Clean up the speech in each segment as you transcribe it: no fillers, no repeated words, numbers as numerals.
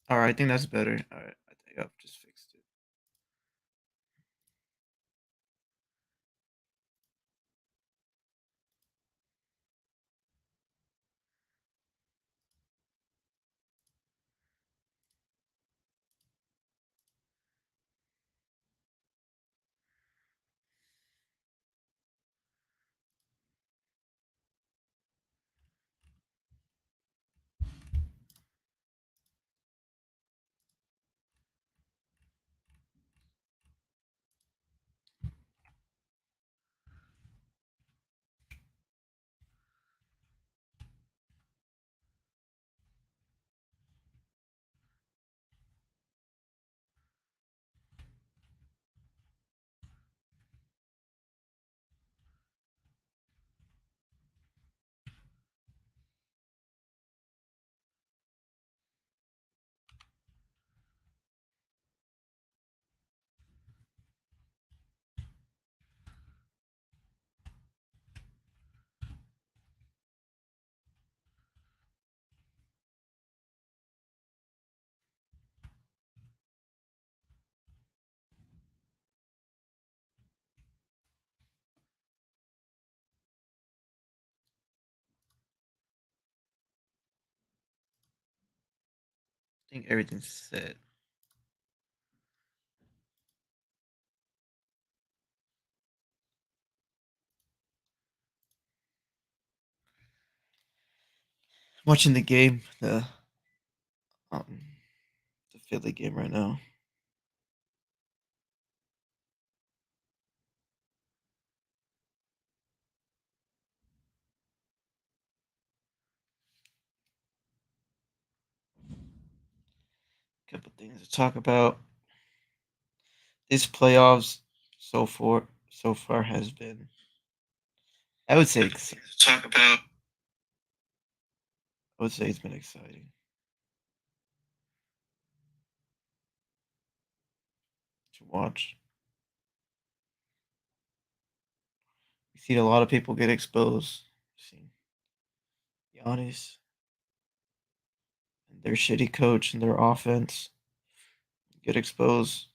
All right, I think that's better. All right, I think I've just fixed it. I think everything's set. Watching the game, um the Philly game right now. Couple things to talk about. This playoffs so far has been, I would say, talk about. I would say it's been exciting to watch. We've seen a lot of people get exposed. We've seen Giannis and their shitty coach and their offense get exposed.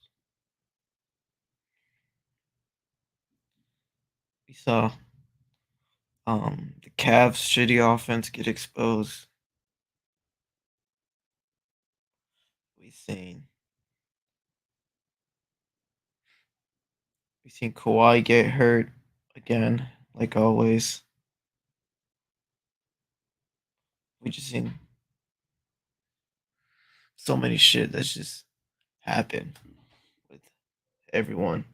We saw the Cavs' shitty offense get exposed. We've seen we've seen Kawhi get hurt again, like always. We just seen so many shit that's just happened with everyone.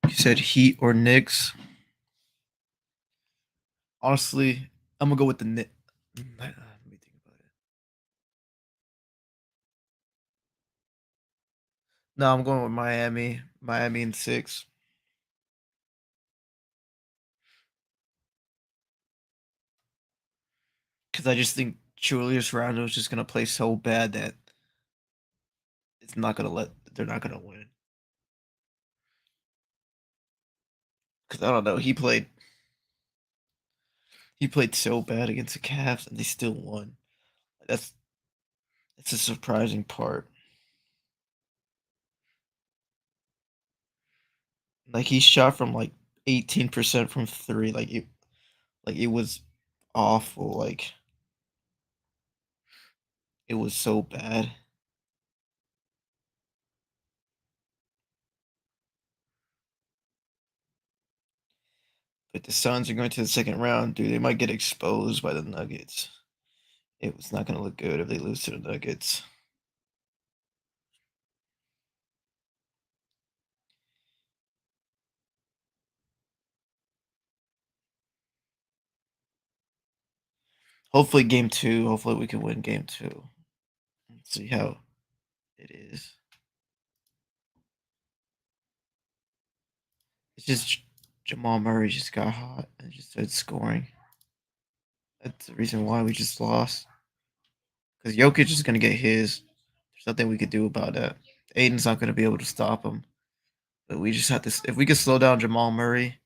You said Heat or Knicks. Honestly, I'm gonna go with the Knicks. Let me think about it. No, I'm going with Miami. Miami in six. Because I just think Julius Randle is just gonna play so bad that it's not gonna let. They're not gonna win. Because I don't know. He played so bad against the Cavs and they still won. That's that's a surprising part. Like he shot from like 18% from three. Like it was awful. Like it was so bad. But the Suns are going to the second round, dude. They might get exposed by the Nuggets. It was not going to look good if they lose to the Nuggets. Hopefully, game two. Hopefully, we can win game two. Let's see how it is. It's just Jamal Murray just got hot and just started scoring. That's the reason why we just lost. Because Jokic is going to get his. There's nothing we could do about that. Aiden's not going to be able to stop him. But we just have to. If we could slow down Jamal Murray,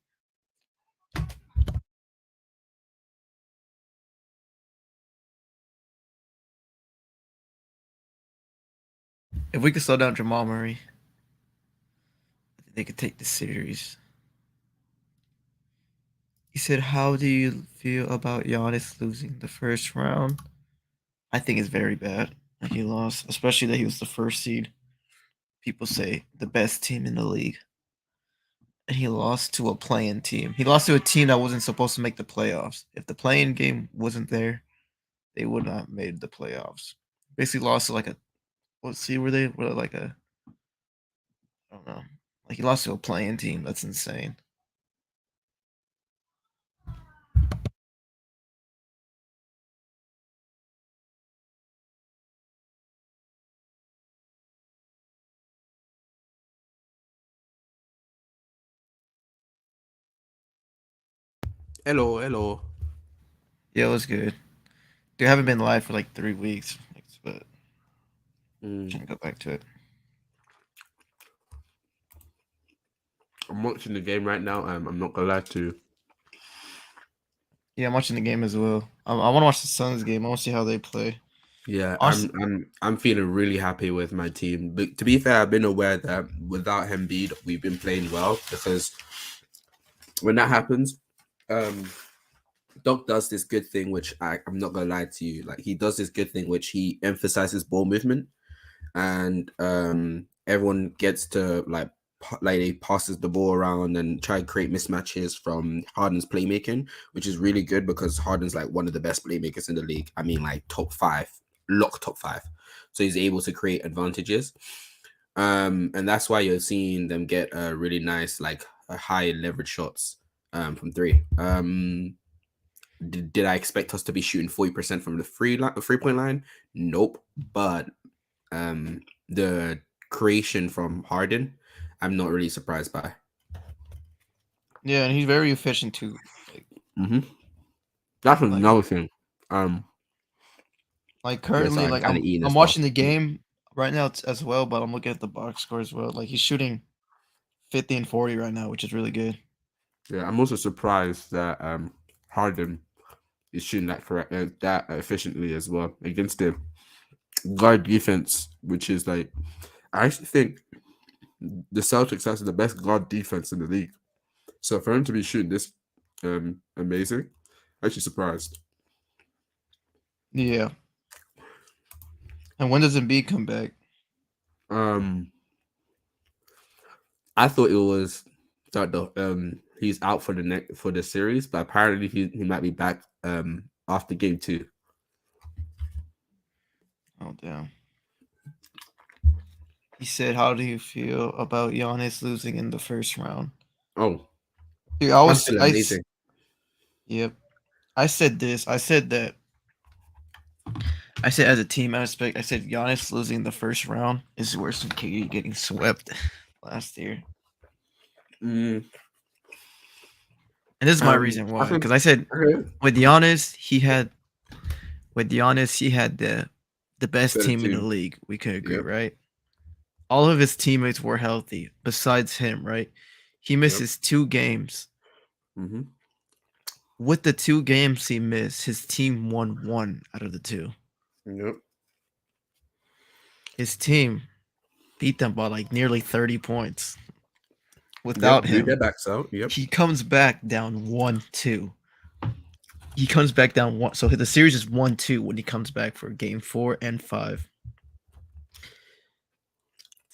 If we could slow down Jamal Murray, I think they could take the series. He said, "How do you feel about Giannis losing the first round?" I think it's very bad that he lost, especially that he was the first seed. People say the best team in the league, and he lost to a playing team. He lost to a team that wasn't supposed to make the playoffs. If the playing game wasn't there, they would not have made the playoffs. Basically, lost to like a what see were they were like a I don't know. Like he lost to a playing team. That's insane. Hello, hello. Yeah, it was good. Dude, I haven't been live for like 3 weeks, but Mm, trying to go back to it. I'm watching the game right now. I'm not gonna lie to you. Yeah, I'm watching the game as well. I want to watch the Suns game. I want to see how they play. Yeah, Honestly, I'm feeling really happy with my team. But to be fair, I've been aware that without Embiid, we've been playing well because when that happens, um, Doc does this good thing, which I'm not gonna lie to you. Like he does this good thing, which he emphasizes ball movement, and everyone gets to like he passes the ball around and try to create mismatches from Harden's playmaking, which is really good because Harden's like one of the best playmakers in the league. I mean, like top five, lock top five. So he's able to create advantages. And that's why you're seeing them get really nice, like high leverage shots from three. Did I expect us to be shooting 40% from the 3 point line? Nope. But um the creation from Harden, I'm not really surprised by. yeah, and he's very efficient too. Like, Mm-hmm. That's like, another thing. Um, like yeah, currently, sorry, I'm like kind of eating I'm this stuff. watching the game right now as well, but I'm looking at the box score as well. Like he's shooting 50 and 40 right now, which is really good. Yeah, I'm also surprised that Harden is shooting that efficiently as well against the guard defense, which is like I actually think the Celtics has the best guard defense in the league. So for him to be shooting this amazing, actually surprised. Yeah. And when does Embiid come back? Um, I thought it was that the he's out for the next for the series, but apparently he might be back after game two. Oh damn. He said, "How do you feel about Giannis losing in the first round?" Oh, Dude, I feel amazing. yep. I said this. I said as a team aspect, I said Giannis losing the first round is worse than KD getting swept last year. Mm, And this is my reason I why. think Because I said okay, with Giannis, he had the best better team in the team. league. We could agree, Yep, right? All of his teammates were healthy besides him, right? He yep, misses 2 games. mm-hmm, With the 2 games he missed, his team won one out of the two. yep, His team beat them by like nearly 30 points yep. without Blew their him. backs out. Yep. He comes back down 1-2. He comes back down one. So the series is 1-2 when he comes back for game 4 and 5.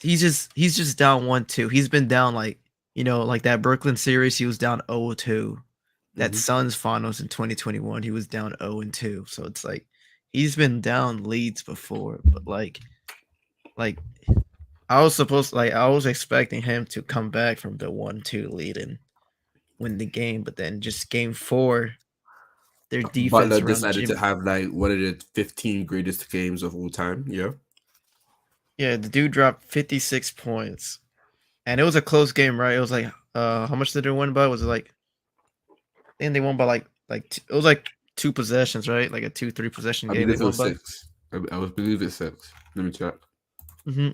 He's just down 1-2. He's been down like like that Brooklyn series. He was down 0-2. That Mm-hmm. Suns finals in 2021, he was down 0-2. So it's like he's been down leads before, but like I was expecting him to come back from the 1-2 lead and win the game, but then just game 4, their Butler defense around decided to Jimmy. have like one of the 15 greatest games of all time. Yeah, Yeah, the dude dropped 56 points. And it was a close game, right? It was like how much did they win by? Was it like I think they won by it was like 2 possessions, right? Like a 2-3 possession I game they believe it won was by. six. I believe it's six. Let me check. Hmm.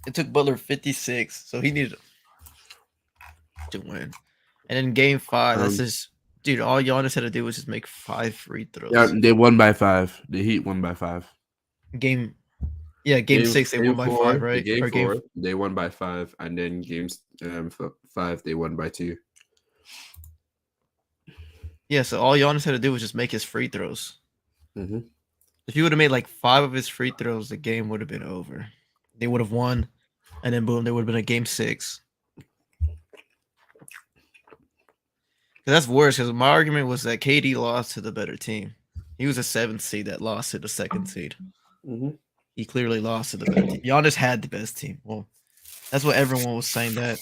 It took Butler 56, so he needed to win. And in game 5, that's Um, just dude. All Giannis had to do was just make 5 free yeah, throws. they won by five. The Heat won by five. Game. Yeah, game 6 they won by 5, right? Game Or game 4 they won by 5, and then games 5 they won by 2. Yeah, so all Giannis had to do was just make his free throws. Mm-hmm. If he would have made like 5 of his free throws, the game would have been over. They would have won, and then boom, there would have been a game 6. That's worse because my argument was that KD lost to the better team. He was a 7th seed that lost to the 2nd seed. Mm-hmm. He clearly lost to the better team. Giannis had the best team. Well, that's what everyone was saying. That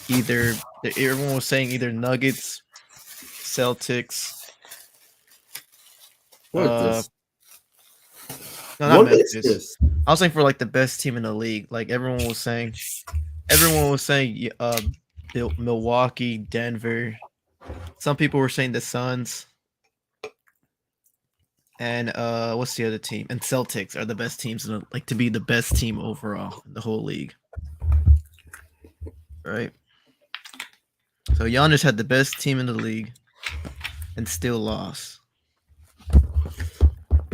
everyone was saying either Nuggets, Celtics. What is this? No, not What is Memphis. this? I was saying for like the best team in the league. Like everyone was saying, Milwaukee, Denver. Some people were saying the Suns. And what's the other team? And Celtics are the best teams in to be the best team overall in the whole league. Right? So Giannis had the best team in the league and still lost.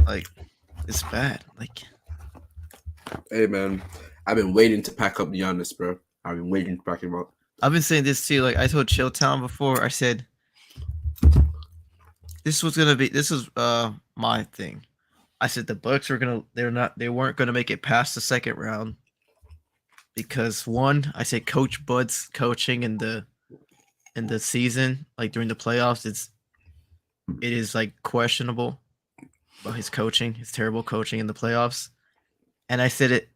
Like, it's bad. Like, hey man, I've been waiting to pack up Giannis, bro. I've been waiting to pack him up. I've been saying this too. Like I told Chilltown before, I said this was my thing. I said the Bucks they weren't gonna make it past the second round because one, I said Coach Bud's coaching in the season, like during the playoffs, it is like questionable about his coaching, his terrible coaching in the playoffs. And I said it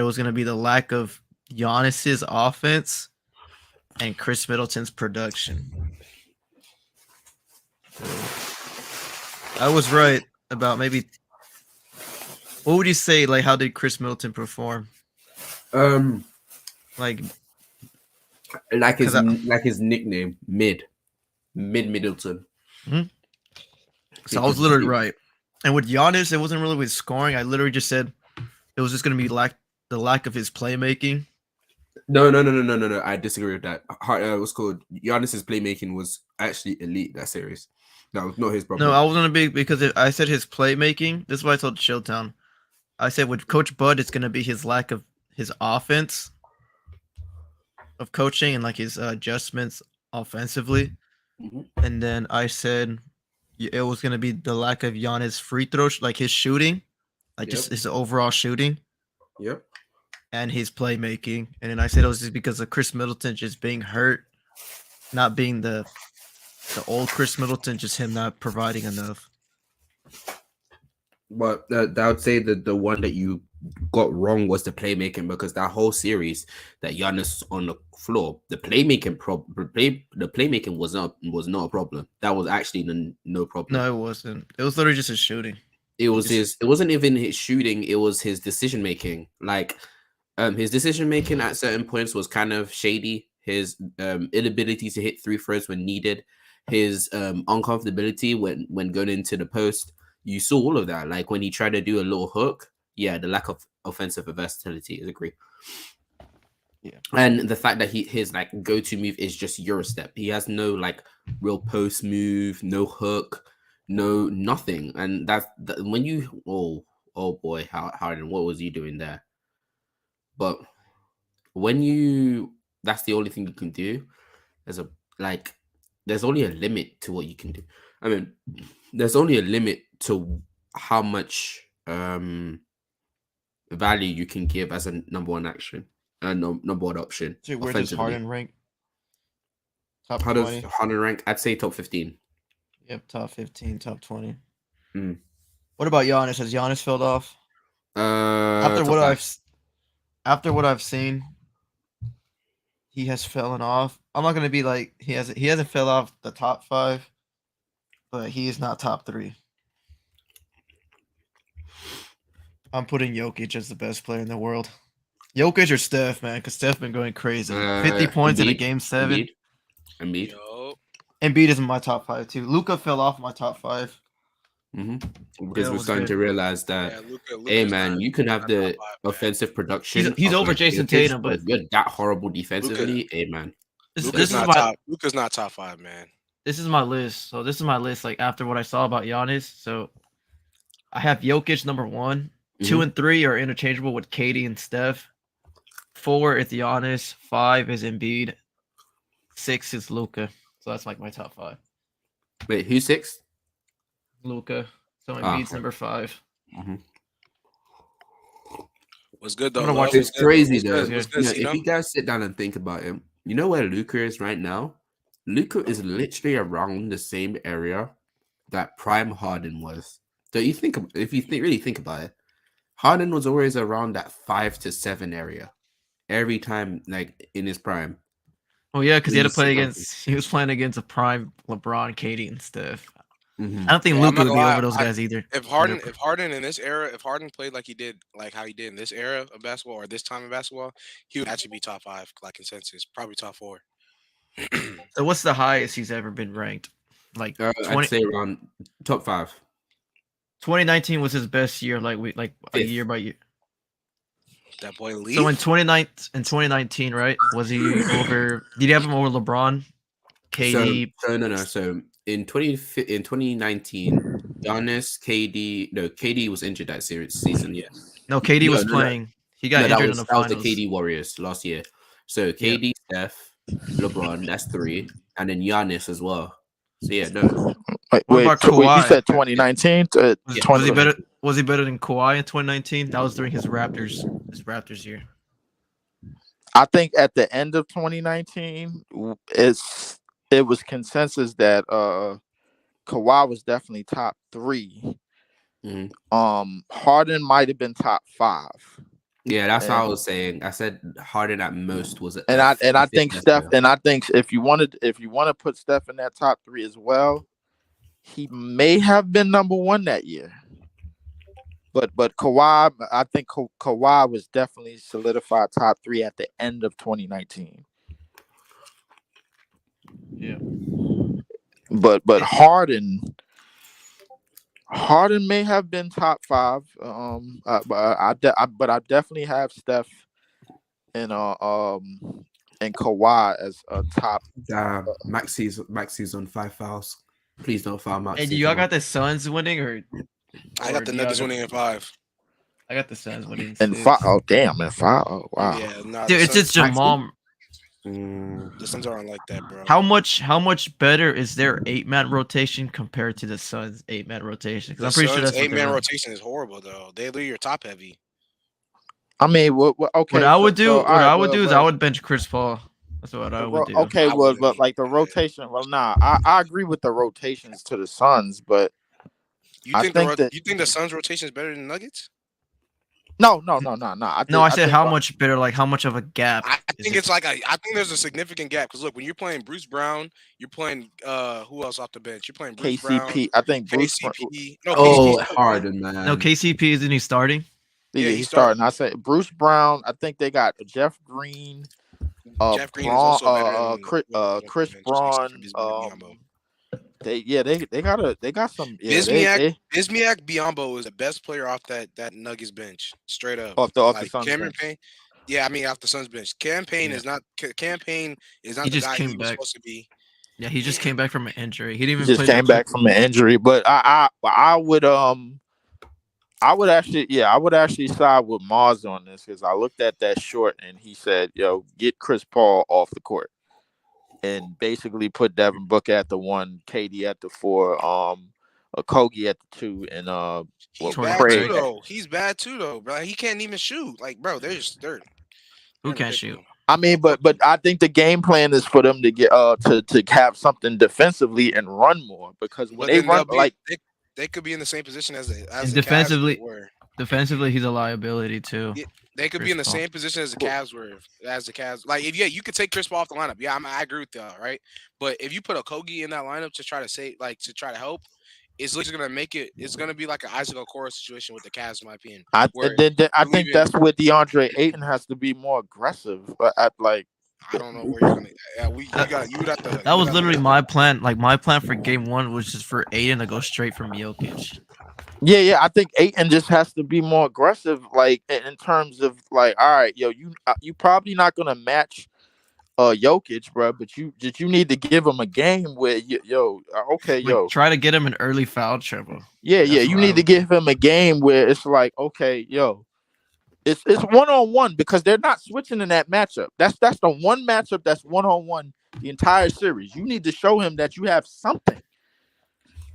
was gonna be the lack of Giannis's offense and Chris Middleton's production. So I was right about maybe. What would you say? Like, how did Chris Middleton perform? Like his nickname, Middleton. Mm-hmm. So I was literally right. And with Giannis, it wasn't really with scoring. I literally just said it was just going to be the lack of his playmaking. No. I disagree with that. What's called Giannis's playmaking was actually elite that series. That was not his problem. No, I was going to be because I said his playmaking. This is what I told Chilltown. I said with Coach Bud, it's going to be his lack of his offense of coaching and like his adjustments offensively. Mm-hmm. And then I said it was going to be the lack of Giannis free throws, like his shooting, like just his overall shooting. Yep. And his playmaking. And then I said it was just because of Chris Middleton just being hurt, not being the old Chris Middleton, just him not providing enough. But I would say that the one that you got wrong was the playmaking, because that whole series that Giannis on the floor, the playmaking was not a problem. That was actually no problem. No, it wasn't. It was literally just his shooting. It wasn't even his shooting. It was his decision making. Like, his decision making at certain points was kind of shady. His inability to hit three throws when needed, his uncomfortability when going into the post. You saw all of that. Like when he tried to do a little hook, the lack of offensive versatility. I agree. Yeah, and the fact that his like go-to move is just Eurostep. He has no like real post move, no hook, no nothing. And that's when you oh boy, Harden, what was you doing there? But when that's the only thing you can do. There's only a limit to what you can do. I mean, there's only a limit to how much value you can give as a number one action and number one option. So where does Harden rank? Top 20? How does Harden rank? I'd say top 15. Yep, top 15, top 20. What about Giannis? Has Giannis fell off? After what I've seen, he has fallen off. I'm not gonna be like he hasn't fell off the top 5, but he is not top 3. I'm putting Jokic as the best player in the world. Jokic or Steph, man, because Steph been going crazy. 50 points in a game 7. Embiid. Embiid is in my top 5 too. Luka fell off my top 5. Because we're starting to realize that, hey man, you can have the offensive production. He's over Jason Tatum, but you're that horrible defensively. Hey man, Luka's not top 5, man. This is my list. So this is my list. Like after what I saw about Giannis, so I have Jokic number 1. 2 and 3 are interchangeable with KD and Steph. 4 is Giannis. 5 is Embiid. 6 is Luca. So that's like my top 5. Wait, who's 6? Luca. So Embiid's number 5. Mm-hmm. What's good though? I'm gonna watch It's crazy though. What's good, If you guys sit down and think about it, you know where Luca is right now? Luca is literally around the same area that Prime Harden was. So you think, if you really think about it, Harden was always around that 5 to 7 area every time, like in his prime. Oh yeah, because he was playing against a prime LeBron, KD, and Steph. Mm-hmm. I don't think Luka would be over those guys either. If Harden in this era, if Harden played like he did, like how he did in this era of basketball or this time of basketball, he would actually be top 5, like consensus, probably top 4. So what's the highest he's ever been ranked? Like 20, I'd say around top 5. 2019 was his best year, like a Fifth. year by year. That boy Lee. So in 2019, right? Was he over? Did you have him over LeBron, KD? No. So in 2019, Giannis, KD was injured that season. Yeah. No, KD was playing. He got injured in the finals. That was the KD Warriors last year. So KD, Steph, LeBron, that's 3, and then Giannis as well. So yeah, no. Wait, you said 2019? Was he better than Kawhi in 2019? That was during his Raptors year. I think at the end of 2019, it was consensus that Kawhi was definitely top 3. Mm-hmm. Harden might have been top 5. Yeah, that's what I was saying. I said Harden at most was, and I think Steph. And I think if you want to put Steph in that top 3 as well, he may have been number 1 that year. But Kawhi, I think Kawhi was definitely solidified top 3 at the end of 2019. Yeah. But Harden may have been top 5. But I definitely have Steph and Kawhi as a top. Maxi's on 5 fouls. Please don't foul Maxi. And y'all got the Suns winning, or I got the Nuggets winning in 5. I got the Suns winning in 5. Oh damn! In 5. Oh wow. Yeah, dude, it's just Jamal. The Suns aren't like that, bro. How much better is their 8-man rotation compared to the Suns' 8-man rotation? Because I'm pretty sure that's 8-man rotation is horrible though. They leave your top heavy. I mean, okay. What I would do is I would bench Chris Paul. That's what I would do. Okay, but like the rotation. Well, nah, I agree with the rotations to the Suns, but you think the Suns' rotation is better than the Nuggets? No. I said how much better, like how much of a gap. I think it's like I think there's a significant gap because look, when you're playing Bruce Brown, you're playing who else off the bench? You're playing Bruce KCP. Brown. I think Bruce. KCP. Harden, man. No, KCP isn't he starting? Yeah, he's starting. I said Bruce Brown. I think they got Jeff Green. Jeff Green is also better Chris Braun. They got some. Yeah, Bismack Biyombo is the best player off that Nuggets bench, straight up. Off the Suns bench. Payne, yeah, I mean off the Suns bench. Campaign is not the guy he was supposed to be. Yeah, he just came back from an injury. He didn't even just came back from an injury. But I would actually side with Mars on this because I looked at that short and he said, "Yo, get Chris Paul off the court," and basically put Devin Booker at the 1, KD at the 4, Kogi at the 2, and He's bad too though, bro. He can't even shoot. Like, bro, they're who can't shoot. I mean, but I think the game plan is for them to get to have something defensively and run more because when they run they could be in the same position as defensively. The Cavs were. Defensively, he's a liability too. Yeah, they could be in the same position as the Cavs were. Like if you could take Chris Paul off the lineup. Yeah, I agree with that, right? But if you put a Kogi in that lineup to try to help, it's literally gonna make it. It's gonna be like an Isaac Okoro situation with the Cavs, in my opinion. I think that's where DeAndre Ayton has to be more aggressive. I don't know where you're gonna. Yeah, that was literally my plan. Like my plan for game 1 was just for Ayton to go straight from Jokic. Yeah. I think Ayton just has to be more aggressive, like in terms of like, all right, yo, you probably not gonna match Jokic, bro. But you need to give him a game where okay, Like try to get him an early foul trouble. yeah, That's you what I need to would give him a game where it's like, okay, it's 1-on-1 because they're not switching in that matchup. That's the one matchup that's 1-on-1 the entire series. You need to show him that you have something.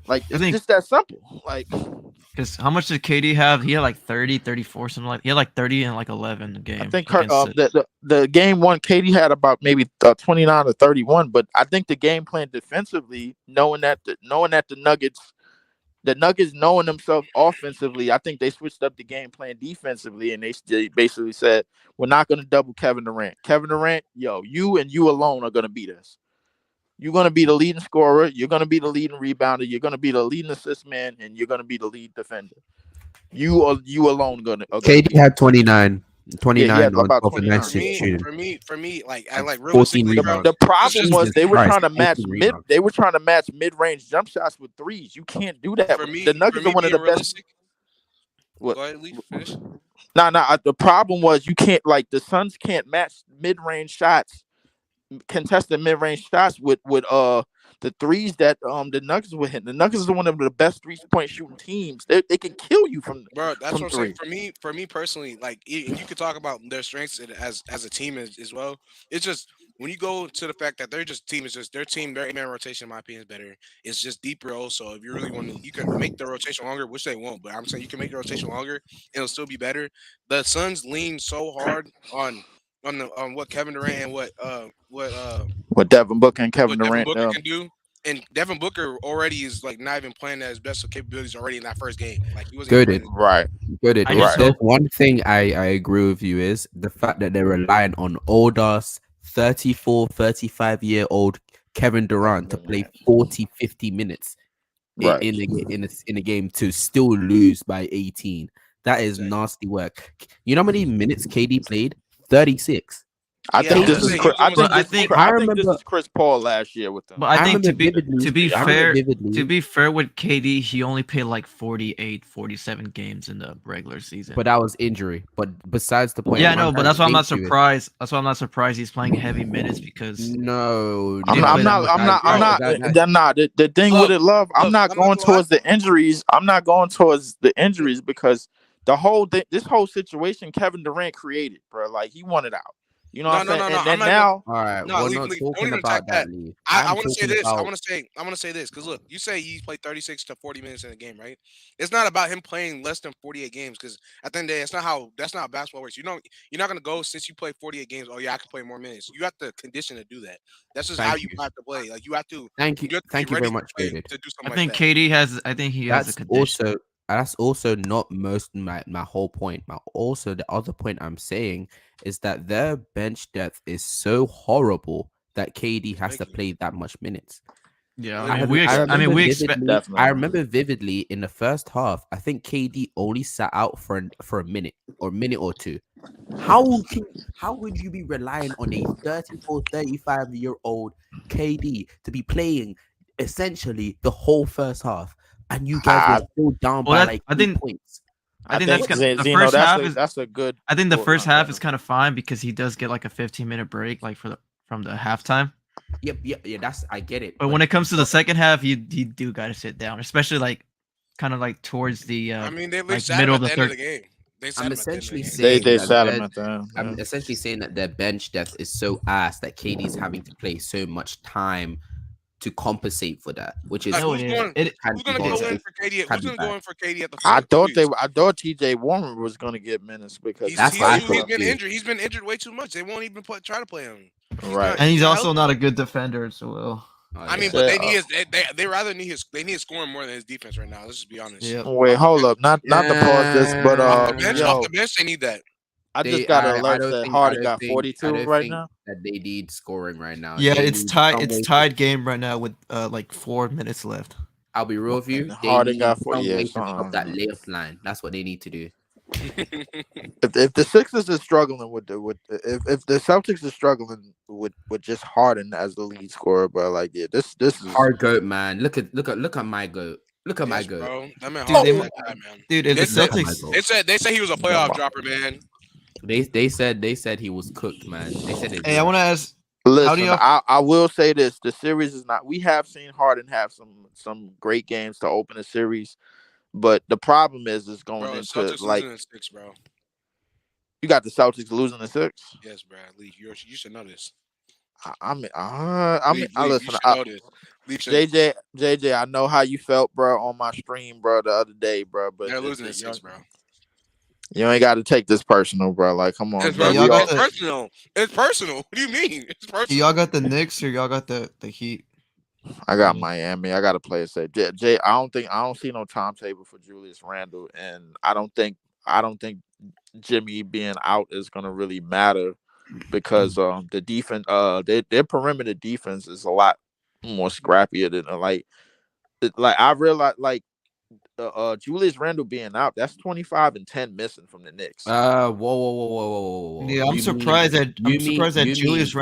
Like it's think- just that simple. Like Because how much did KD have? He had like 30, 34, something like. He had like 30 and like 11 a game. I think against the game one, Katie had about maybe 29 or 31. But I think the game plan defensively, knowing that the Nuggets knowing themselves offensively, I think they switched up the game plan defensively, and they basically said, "We're not going to double Kevin Durant. Kevin Durant, you and you alone are going to beat us. You're going to be the leading scorer. You're going to be the leading rebounder. You're going to be the leading assist man, and you're going to be the lead defender. You alone going to." KD had 29 had on about 29 29. shooting. For me, like I like 14 realistically, bro, rebounds. The problem Jesus was they were Christ, trying to match 14 rebounds. They were trying to match mid-range jump shots with threes. You can't do that. for me, The Nuggets for me are one of the being best. realistic. What? Go ahead, Lee, finish. The problem was you can't, like, the Suns can't match mid-range shots, contested mid-range shots with the threes that the Nuggets were hitting. The Nuggets are one of the best 3-point shooting teams. They can kill you from Bro, that's from what I'm saying. three. For me personally, like, and you could talk about their strengths as a team as well. It's just when you go to the fact that their team, their 8-man rotation, in my opinion, is better. It's just deeper. Also, if you really want to, you can make the rotation longer, which they won't. But I'm saying you can make the rotation longer, and it'll still be better. The Suns lean so hard on what Kevin Durant and What Devin Booker and Kevin what Devin Durant. Booker can do. And Devin Booker already is like not even playing at his best capabilities already in that first game. Like he wasn't even Goated. playing. Right. Good. I just So one thing I agree with you is the fact that they're relying on old ass 34, 35-year-old Kevin Durant to play 40, 50 minutes Right. in a game to still lose by 18. That is nasty work. You know how many minutes KD played? 36. I Yeah, think I this was is saying, I he was think almost- I this remember- is Chris Paul last year with them. But I think to remember be I remember fair, vividly. to be fair with KD, he only played like 48, 47 games in the regular season. But that was injury. But besides the point, yeah, what no, I'm but trying that's to why I'm not link to is- surprised. That's why I'm not surprised he's playing heavy minutes because No, I'm no, not- The thing with it, love. I'm not I'm not going gonna lie. towards the injuries. I'm not going towards the injuries because this whole situation Kevin Durant created, bro. Like he wanted out. You know what I'm saying? No, And I'm then not now, All right, No, we're Lee, not Lee, don't talking even about attack that, that. Lee. I I'm want to say talking this. I about- want to say this because look, you say he's played 36 to 40 minutes in a game, right? It's not about him playing less than 48 games because at the end of the day, that's not how basketball works. You're not gonna go since you play 48 games. Oh yeah, I can play more minutes. You have to condition to do that. That's just Thank how you. you have to play. Like you have to. Thank you. You have to Thank be you very ready much, to play, David. to do I something think like that. KD has. I think he has That's a condition. also not my whole point. Also the other point I'm saying is that their bench depth is so horrible that KD has to Thank you. play that much minutes. Yeah, I I mean, we expect. Definitely. I remember vividly in the first half. I think KD only sat out for a minute or two. How would you be relying on a 34, 35-year-old KD to be playing essentially the whole first half, and you guys were still down Well, by that- like I 8 think- points? I think that's the Zeno, first half is. that's a good. I think the thought first on half that. is kind of fine because he does get like a 15-minute break, like from the halftime. Yep. That's I get it. But when it comes to the second half, you do got to sit down, especially like kind of like towards the I mean, they like sat middle him of at the the end of third. the game. They sat I'm him at the end of the essentially game. saying They that sat their- him at the. I'm essentially saying that their bench depth is so ass that KD's having to play so much time to compensate for that, which is Like, No, who's it going? is. Who's gonna bad. go in for KD? Can't Who's be gonna go bad. in for KD at the? I thought threes? TJ Warren was going to get minutes because That's what I he's thought been too. injured. He's been injured way too much. They won't even try to play him. Right. And he's not also not a good defender as well. Oh, I mean, yeah. but they need they rather need his scoring more than his defense right now. Let's just be honest. Yeah. Wait, hold up, not to pause this, but Off the bench, yo, they need that. I just got an I alert don't that think- Harden I got don't 42 think right now. that they need scoring right now. Yeah, They it's need tied. some It's way to- tied game right now with like 4 minutes left. I'll be real with you. They Harden need got some 4 way years. to stop that layup line. That's what they need to do. If the Sixers are struggling if the Celtics are struggling with just Harden as the lead scorer, but like this is Hard goat, man. Look at my goat. Look at my Yes, goat. bro. That man, Dude, Harden they- is that guy, man. Dude, if the They- Celtics, They said he was a playoff dropper, man. They said he was cooked, man. They said it. hey, I want to Listen, y'all? I will say this: the series is not. We have seen Harden have some great games to open a series, but the problem is going Bro, into Celtics like losing in 6, bro. you got the Celtics losing the six. Yes, bro. Leave. You should know this. I Leave. You listen. should know this. Leave. JJ, I know how you felt, bro, on my stream, bro, the other day, bro. But They're losing in 6, bro. you ain't got to take this personal, bro. Like, come on, It's, bro. y'all personal. We got all, It's personal. It's personal. What do you mean? It's personal. Y'all got the Knicks or y'all got the Heat? I got Miami. I got to play it safe. Jay, I don't see no timetable for Julius Randle, and I don't think Jimmy being out is gonna really matter because the defense their perimeter defense is a lot more scrappier than like I realized Julius Randle being out, that's 25 and 10 missing from the Knicks. Whoa. Yeah, I'm surprised that Julius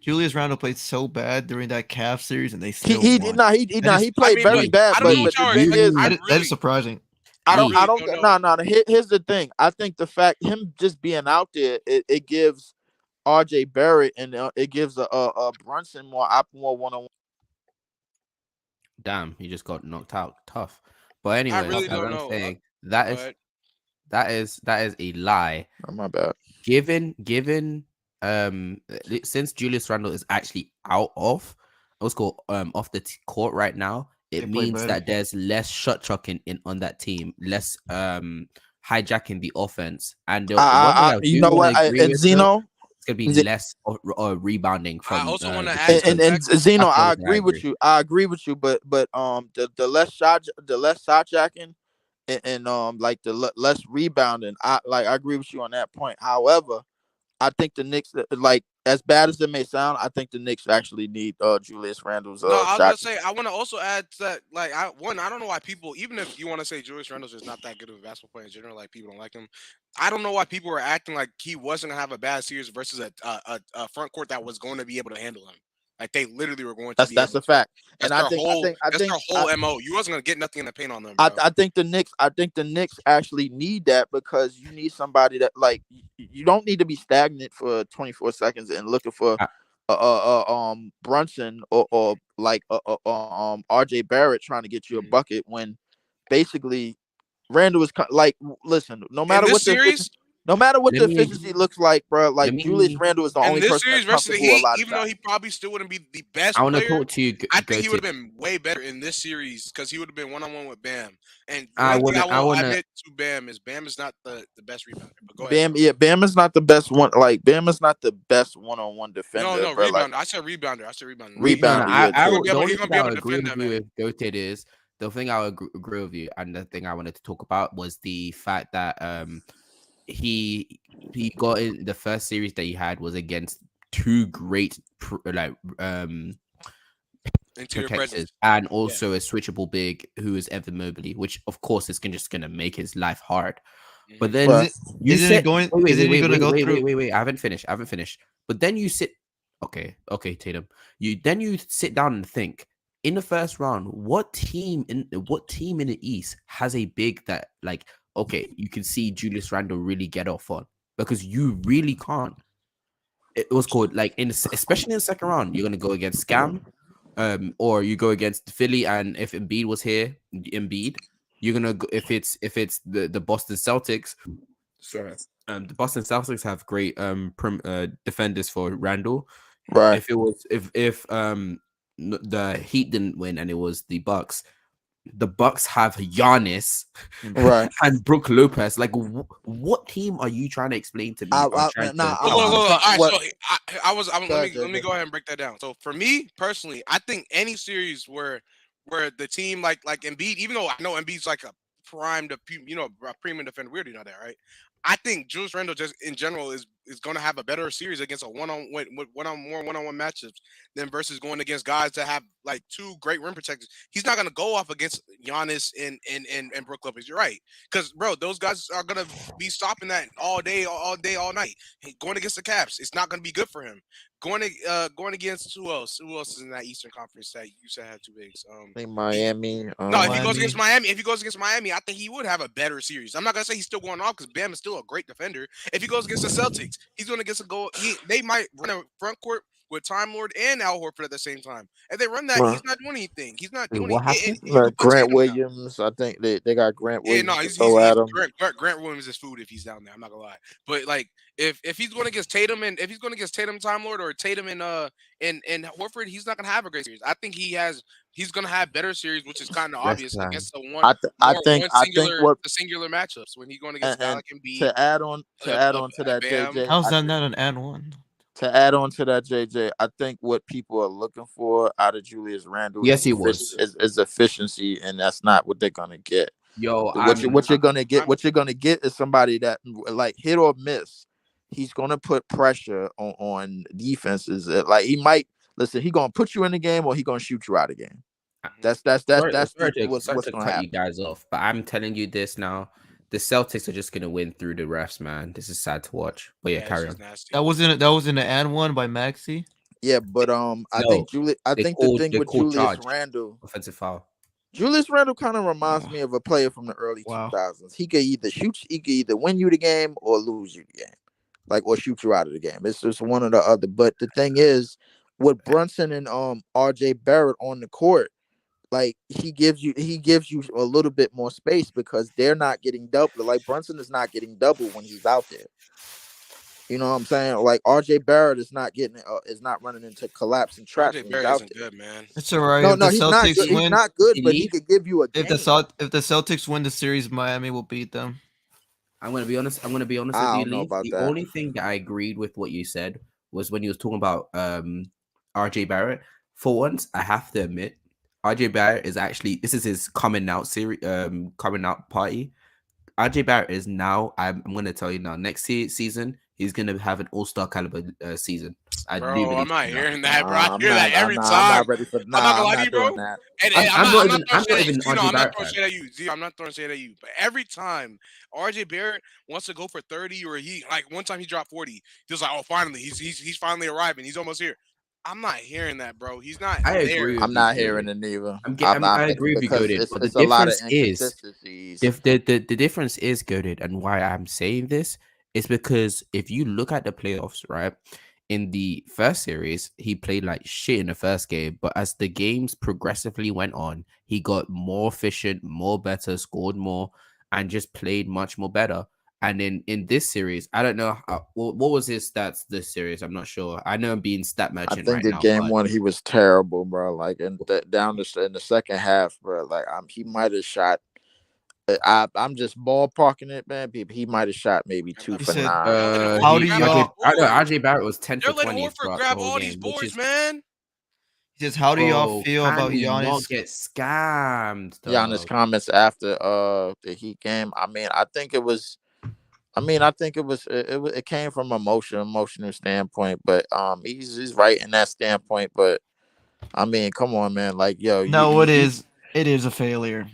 Julius Randle played so bad during that Cavs series and they He still he did won. not he played very But bad, I don't know but what the y'all are thing expecting. is That is surprising. I don't really don't know. no. Here's the thing. I think the fact him just being out there, it gives RJ Barrett and it gives a Brunson more one on one. Damn, he just got knocked out. Tough. But I anyways, really as don't I'm know. saying, Go ahead. that is a lie. Oh, my bad. Given since Julius Randle is actually out of what's called off the court right now, They it play means better. that there's less shot chucking in on that team, less hijacking the offense, and the one thing I You do know want what? to agree And with though, Zeno, it's gonna be less rebounding I from also want to the add to the and fact. Zeno, that's I one thing agree with you. I agree with you, but the less shot jacking and like less rebounding. I agree with you on that point. However, I think the Knicks, like as bad as it may sound, I think the Knicks actually need Julius Randle's No, I was shot. gonna say I want to also add to that. Like, I don't know why people, even if you want to say Julius Randle's is not that good of a basketball player in general, like people don't like him. I don't know why people were acting like he wasn't gonna have a bad series versus a front court that was going to be able to handle him. Like they literally were going to be That's able a to. fact. That's And their whole. That's their whole mo. You wasn't gonna get nothing in the paint on them, bro. I think the Knicks actually need that because you need somebody that like you don't need to be stagnant for 24 seconds and looking for Brunson or like RJ Barrett trying to get you a bucket when basically Randall is like listen, In this series, no matter what let the me efficiency looks like, bro, let like Julius me Randle is the in only this person that's series versus the comfortable a Heat, lot of even though times. he probably still wouldn't be the I best want to player, talk to you. I think he would Goated. have been way better in this series because he would have been 1-on-1 with Bam. And I one thing wanna I I will wanna admit to Bam is not the best rebounder. But go ahead, Bam, bro. yeah, Bam is not the best one. Like Bam is not the best one-on-one defender, No, bro. Like rebounder. I said rebounder. I said rebounder, not No, defender. rebounder, yeah, I too. the He's only gonna thing be I able would to agree defend with that you man. with Goated is the thing I would agree with you, and the thing I wanted to talk about was the fact that he got in the first series that he had was against two great Interior protectors presence. and Yeah. also a switchable big who is Evan Mobley, which of course is just gonna make his life hard. But then Right. you said, Isn't it going to go through? wait. I haven't finished. But then you sit, okay, Tatum. You sit down and think in the first round, what team in the East has a big that like, okay, you can see Julius Randle really get off on because you really can't. It was called like especially in the second round, you're gonna go against Scam, or you go against Philly, and if Embiid was here, Embiid, you're gonna go, if it's the Boston Celtics. Sorry. The Boston Celtics have great defenders for Randall. Right. If it was if the Heat didn't win and it was the Bucks have Giannis Right. and Brook Lopez. Like, what team are you trying to explain to me? Or trying to Hold on. All right, what? so let Go me ahead, go ahead and break that down. So for me personally, I think any series where the team like Embiid, even though I know Embiid's like a a premium defender, we already know that, right? I think Julius Randle just in general is going to have a better series against a one-on-one matchups than versus going against guys that have like two great rim protectors. He's not going to go off against Giannis and Brook Lopez. You're right, because bro, those guys are going to be stopping that all day, all night. Going against the Caps, it's not going to be good for him. Going against who else? Who else is in that Eastern Conference that you said had two bigs? I think Miami. No, if he goes against Miami, I think he would have a better series. I'm not gonna say he's still going off because Bam is still a great defender. If he goes against the Celtics, he's gonna get a goal. They might run a front court with Time Lord and Al Horford at the same time. If they run that, he's not doing anything. He's not Wait, doing what anything. happened? You could put Grant Tatum down. Williams, I think they got Grant Yeah, Williams no, to throw at him. Grant Williams is food if he's down there. I'm not gonna lie, but like if he's going against Tatum and if he's going against Tatum, Time Lord, or Tatum and Horford, he's not gonna have a great series. I think he's gonna have better series, which is kind of Rest obvious time. against I think what the singular matchups when he's going against and Alec Embiid, to add on to that Bam. JJ. How's that not an and one? To add on to that, JJ, I think what people are looking for out of Julius Randle Yes, he was. is efficiency, and that's not what they're gonna get. Yo, What you're gonna get is somebody that like hit or miss. He's gonna put pressure on defenses. Like he might listen. He gonna put you in the game or he gonna shoot you out of the game. That's sorry what's to gonna cut happen. you guys off, but I'm telling you this now. The Celtics are just gonna win through the refs, man. This is sad to watch. But yeah, carry on. Nasty. That wasn't an and one by Maxi. Yeah, but I No, think the thing they with called Julius charge. Randle. Offensive foul. Julius Randle kind of reminds me of a player from the early 2000s. He could either win you the game or lose you the game, like or shoot you out of the game. It's just one or the other. But the thing is, with Brunson and R.J. Barrett on the court, like he gives you a little bit more space because they're not getting double. Like Brunson is not getting double when he's out there. You know what I'm saying? Like R.J. Barrett is not running into collapsing traps RJ when he's Barrett out isn't there. good, man. It's all right. No, If the he's not. Celtics He's win, not good, but he Leave? could give you a game. if the Celtics win the series, Miami will beat them. I'm gonna be honest. with you, I don't know Lee. about The that. only thing that I agreed with what you said was when you was talking about RJ Barrett. For once, I have to admit, RJ Barrett is actually this is his coming out series, coming out party. RJ Barrett is now. I'm gonna tell you now. Next season, he's gonna have an all-star caliber season. I do Bro, believe I'm not that. hearing that, bro. I I'm hear that every I'm time. not ready for. I'm not gonna lie I'm to you, not bro. doing that. And I'm not even Zeno, RJ I'm not Barrett throwing fan. shade at you. Zeno, I'm not throwing shade at you. But every time RJ Barrett wants to go for 30 or he like one time he dropped 40, he's like, oh finally, he's finally arriving. He's almost here. I'm not hearing that, bro. He's not I there. agree. I'm not hearing it neither. I agree with you, because Goated. But the it's a lot of difference is inconsistencies. the difference is Goated, and why I'm saying this is because if you look at the playoffs, right, in the first series, he played like shit in the first game, but as the games progressively went on, he got more efficient, more better, scored more, and just played much more better. And in this series, I don't know what was his stats this series. I'm not sure. I know I'm being stat I merchant think right in now, game but one he was terrible, bro. Like in the second half, bro. Like he might have shot. I'm just ballparking it, man. He might have shot maybe I'm 2 not He for playing. said, 9. They're letting How Horford do grab all these y'all- I know boards. RJ Barrett was 10 They're for letting 20 Horford throughout the grab whole all these game, which boards, is man. he says, how do y'all bro. feel Can about we not Giannis? get scammed? Giannis Dog? comments after the Heat game. I mean, I think it was. It came from emotional standpoint, but he's right in that standpoint. But I mean, come on, man, like yo, No, it is a failure.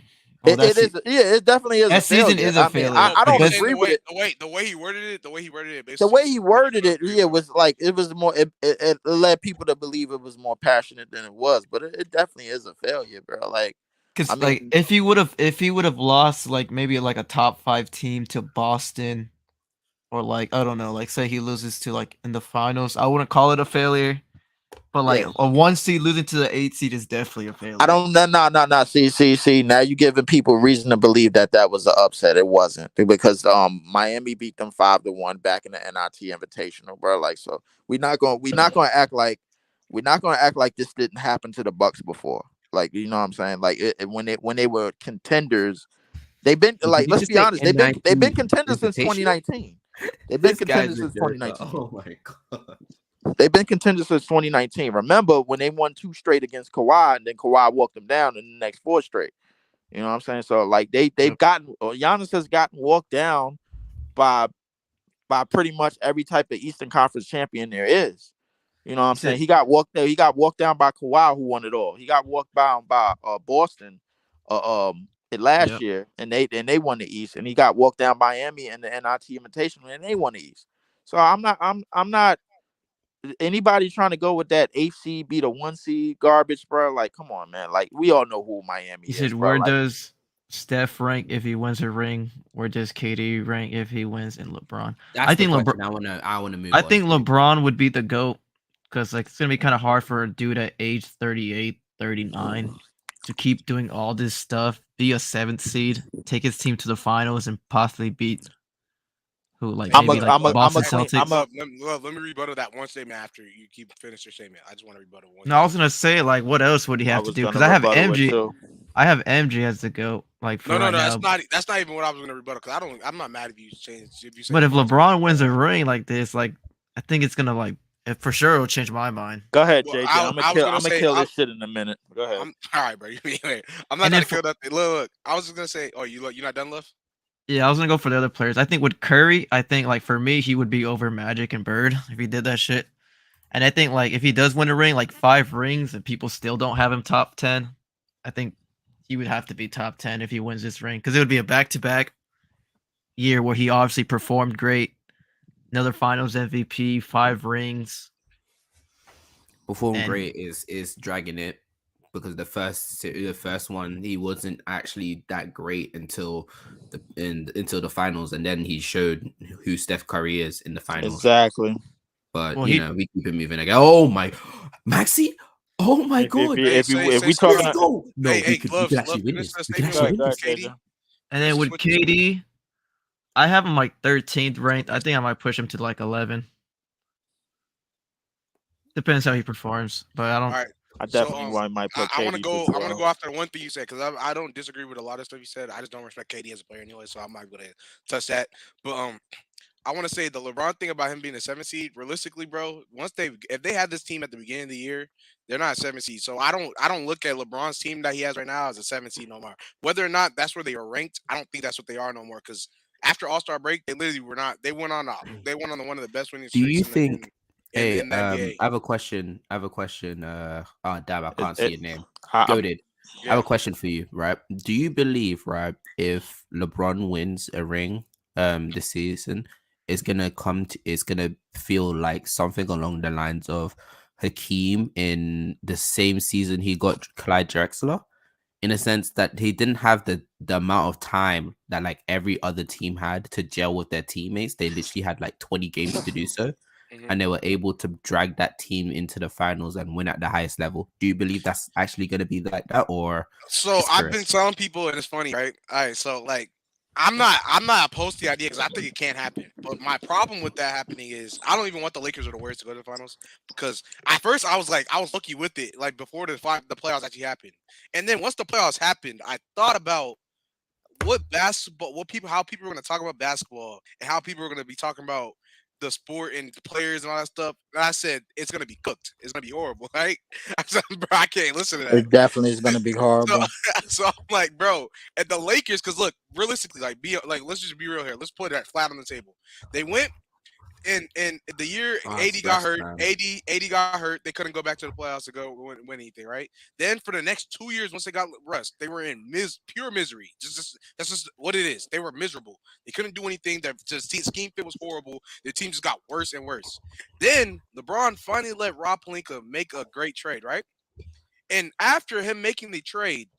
Well, it is, yeah, it definitely is a that season failure. is a I mean, failure. I But don't I'm Because saying agree with it. the way he worded it, The basically way he worded it, yeah, was like it was more. It led people to believe it was more passionate than it was, but it definitely is a failure, bro. Like, I like mean, if he would have lost like maybe like a top 5 team to Boston, or like I don't know, like say he loses to like in the finals, I wouldn't call it a failure. But like yeah. a 1 seed losing to the 8 seed is definitely a failure. I don't no. See. Now you giving people reason to believe that was an upset. It wasn't because Miami beat them 5-1 back in the NIT Invitational, bro. Like so, we're not gonna act like this didn't happen to the Bucks before. Like you know what I'm saying? Like when they were contenders, they've been Did like you let's just be say honest, they've been N19 contenders since Invitational? 2019. They've been This guy's contenders a since joker. 2019. Oh my god. They've been contenders since 2019. Remember when they won 2 straight against Kawhi, and then Kawhi walked them down in the next 4 straight. You know what I'm saying? So like they've gotten Giannis has gotten walked down by pretty much every type of Eastern Conference champion there is. You know what I'm saying? He got walked down by Kawhi, who won it all. He got walked down by Boston last year, and they won the East, and he got walked down by Miami in the NIT Invitational, and they won the East. So I'm not anybody trying to go with that 8th seed beat a 1 seed garbage, bro. Like, come on, man. Like, we all know who Miami He is, said, bro. where Like, does Steph rank if he wins a ring, or just KD rank if he wins, and LeBron. That's I the think question. LeBron. I wanna move I on think to. LeBron would be the GOAT because like it's gonna be kind of hard for a dude at age 38, 39 to keep doing all this stuff, be a seventh seed, take his team to the finals, and possibly beat who like Hey, I'm a maybe look, like I'm a look, I'm Boston a hey, clean. look, I'm Celtics. a let me rebuttal that one statement after you keep finish your statement. I just want to rebuttal one No, I thing. was gonna say like what else would he I have to was do? gonna Because I have rebuttal it MG. too. I have MG as the GOAT like for No, no, right no. now. That's not even what I was gonna rebuttal. Because I'm not mad if you change if you say But if LeBron's. LeBron wins a ring like this, like I think it's gonna like for sure it'll change my mind. Go ahead, Well, JJ. I'm gonna I was kill. gonna I'm gonna say kill this shit in a minute. Go ahead. I'm all right, bro. I'm not And trying then to kill nothing. Look, I was just gonna say. Oh, you're not done, left? yeah, I was gonna go for the other players. I think with Curry, I think like for me, he would be over Magic and Bird if he did that shit. And I think like if he does win a ring, like 5 rings, and people still don't have him top 10, I think he would have to be top 10 if he wins this ring because it would be a back-to-back year where he obviously performed great. Another Finals MVP, 5 rings, Perform and great is dragging it because the first one he wasn't actually that great until the finals, and then he showed who Steph Curry is in the finals. Exactly. But well, he we keep it moving again. Oh my, Maxi! Oh my god! Hey, If we say talking, Let's go! No, hey, we could gloves, actually win finish this. the We could statement go actually with ahead, win go ahead, this. KD. JJ. and then Let's with switch. KD, I have him like 13th ranked. I think I might push him to like 11. Depends how he performs, but I All don't. right. I So definitely might put I want to KD to go. I want to 12. go after one thing you said because I don't disagree with a lot of stuff you said. I just don't respect KD as a player anyway, so I'm not gonna touch that. But I want to say the LeBron thing about him being a 7 seed. Realistically, bro, if they had this team at the beginning of the year, they're not a 7 seed. So I don't look at LeBron's team that he has right now as a 7 seed no more. Whether or not that's where they are ranked, I don't think that's what they are no more. Because after All Star break, they literally were not. They went on one of the best winning Do streaks you in the think? Hey, in the NBA. I have a question. I have a question. Oh damn, I It, can't see it, your name. I, Goaded. I have Yeah. a question for you, right? Do you believe, right, if LeBron wins a ring, this season, it's gonna feel like something along the lines of Hakeem in the same season he got Clyde Drexler, in a sense that he didn't have the amount of time that like every other team had to gel with their teammates. They literally had like 20 games to do so, Mhm. and they were able to drag that team into the finals and win at the highest level. Do you believe that's actually going to be like that, or So just I've been curious? telling people, and it's funny, right? All right, so like, I'm not opposed to the idea because I think it can happen. But my problem with that happening is I don't even want the Lakers or the Warriors to go to the finals because at first I was like, I was lucky with it, like before the playoffs actually happened, and then once the playoffs happened, I thought about how people are going to talk about basketball and how people are going to be talking about the sport and the players and all that stuff. And I said it's going to be cooked. It's going to be horrible, right? I said, bro, I can't listen to that. it definitely is going to be So, horrible. so I'm like, bro, at the Lakers, because look, realistically, let's just be real here. Let's put that flat on the table. They went in the year Ah, 80 got splash hurt, time. 80 got hurt. They couldn't go back to the playoffs to go win anything, right? Then for the next 2 years, once they got rest, they were in pure misery. That's just what it is. They were miserable. They couldn't do anything. Their scheme fit was horrible. Their team just got worse and worse. Then LeBron finally let Rob Pelinka make a great trade, right? And after him making the trade,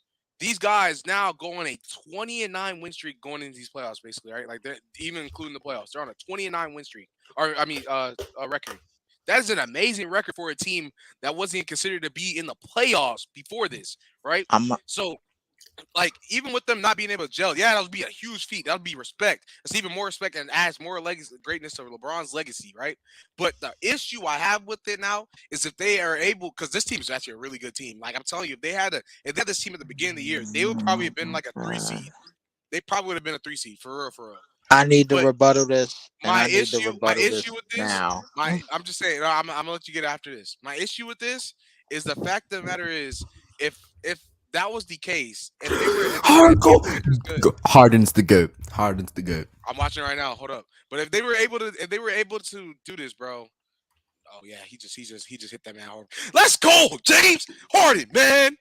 these guys now go on a 20-9 win streak going into these playoffs, basically, right? Like they're even including the playoffs. They're on a 20-9 win streak. Or I mean a record. That is an amazing record for a team that wasn't even considered to be in the playoffs before this, right? I'm So like even with them not being able to gel, yeah, that would be a huge feat. That would be respect. It's even more respect and adds more legacy, greatness to LeBron's legacy, right? But the issue I have with it now is if they are able, because this team is actually a really good team. Like I'm telling you, if they had this team at the beginning of the year, they would probably have been like a 3 seed. They probably would have been a 3 seed for real, for real. I need to But rebuttal this, and my I need to my rebuttal this issue with this, now. I'm just saying, no, I'm gonna let you get after this. My issue with this is the fact of the matter is if that was the case, Harden's the goat. Harden's the goat. I'm watching right now. Hold up. But if they were able to do this, bro. Oh yeah, he just hit that man hard. Let's go, James Harden, man.